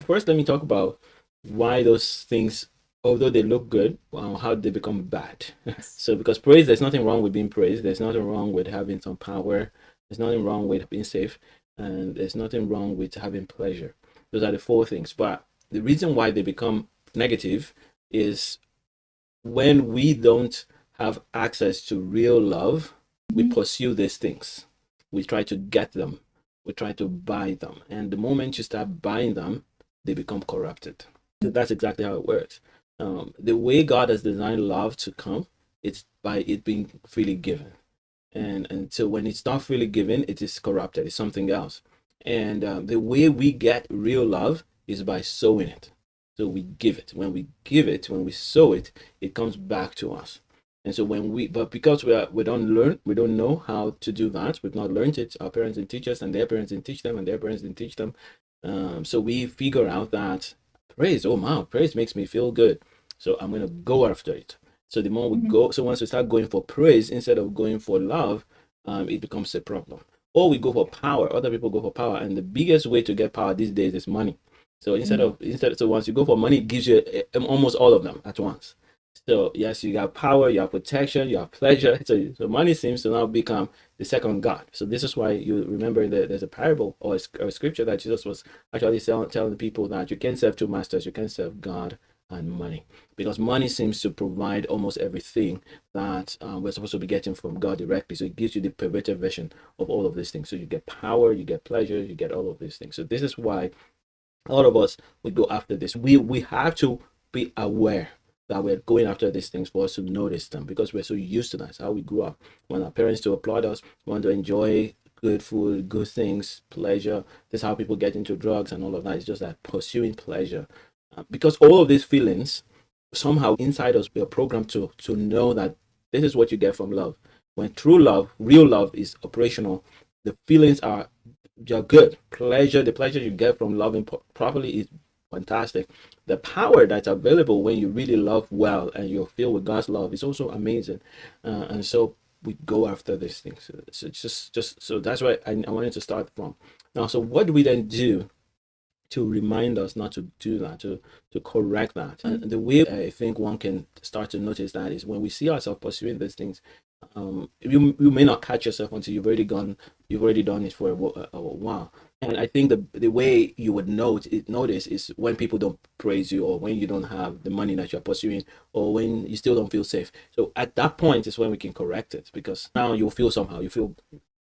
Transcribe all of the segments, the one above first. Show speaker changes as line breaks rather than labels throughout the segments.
first, let me talk about why those things, although they look good, how they become bad. So, because praise, there's nothing wrong with being praised. There's nothing wrong with having some power. There's nothing wrong with being safe, and there's nothing wrong with having pleasure. Those are the four things. But the reason why they become negative is when we don't have access to real love, we pursue these things. We try to get them. We try to buy them. And the moment you start buying them, they become corrupted. So that's exactly how it works. The way God has designed love to come, it's by it being freely given. And so when it's not freely given, it is corrupted. It's something else. And the way we get real love is by sowing it. So we give it. When we give it, when we sow it, it comes back to us. And so but because we don't know how to do that. We've not learned it. Our parents didn't teach us, and their parents didn't teach them, and their parents didn't teach them. So we figure out that praise, oh wow, praise makes me feel good. So I'm gonna go after it. So the more we go, so once we start going for praise instead of going for love, it becomes a problem. Or we go for power. Other people go for power, and the biggest way to get power these days is money. So so once you go for money, it gives you almost all of them at once. So yes, you got power, you have protection, you have pleasure. So money seems to now become the second God. So this is why you remember that there's a parable or a scripture that Jesus was actually telling the people that you can't serve two masters. You can't serve God and money, because money seems to provide almost everything that we're supposed to be getting from God directly. So it gives you the perverted version of all of these things. So you get power, you get pleasure, you get all of these things. So this is why all of us would go after this. We have to be aware that we're going after these things for us to notice them, because we're so used to that. That's how we grew up. Want our parents to applaud us, want to enjoy good food, good things, pleasure. This is how people get into drugs and all of that. It's just that pursuing pleasure. Because all of these feelings, somehow inside us, we are programmed to know that this is what you get from love. When true love, real love is operational, the feelings are you're good. The pleasure you get from loving properly is fantastic. The power that's available when you really love well and you're filled with God's love is also amazing. And so we go after these things. So it's just so that's why I wanted to start from. Now, so what do we then do to remind us not to do that, to correct that? And the way I think one can start to notice that is when we see ourselves pursuing these things. You may not catch yourself until you've already done it for a while. And I think the way you would notice is when people don't praise you, or when you don't have the money that you're pursuing, or when you still don't feel safe. So at that point is when we can correct it, because now you'll feel somehow, you feel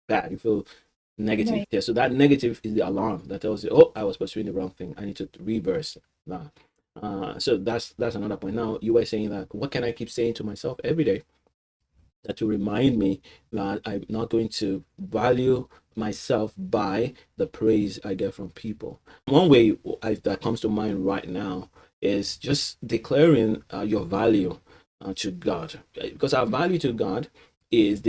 bad, you feel negative. Right. Yeah, so that negative is the alarm that tells you, oh, I was pursuing the wrong thing. I need to reverse that. So that's another point. Now you were saying that, what can I keep saying to myself every day that to remind me that I'm not going to value myself by the praise I get from people? One way that comes to mind right now is just declaring your value to God, because our value to God is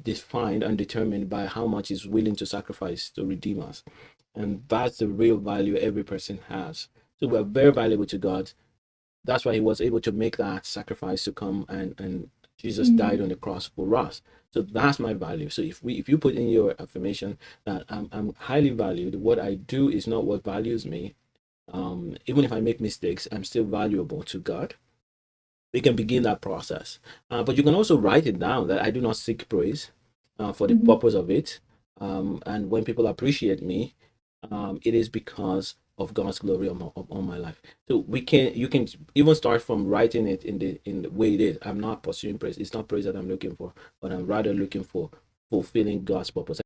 defined and determined by how much He's willing to sacrifice to redeem us, and that's the real value every person has. So we're very valuable to God. That's why He was able to make that sacrifice to come, and Jesus died on the cross for us. So that's my value. So if you put in your affirmation that I'm highly valued, what I do is not what values me. Even if I make mistakes, I'm still valuable to God. We can begin that process. But you can also write it down that I do not seek praise for the purpose of it. And when people appreciate me, it is because of God's glory on my life. So you can even start from writing it in the way it is. I'm not pursuing praise. It's not praise that I'm looking for, but I'm rather looking for fulfilling God's purpose.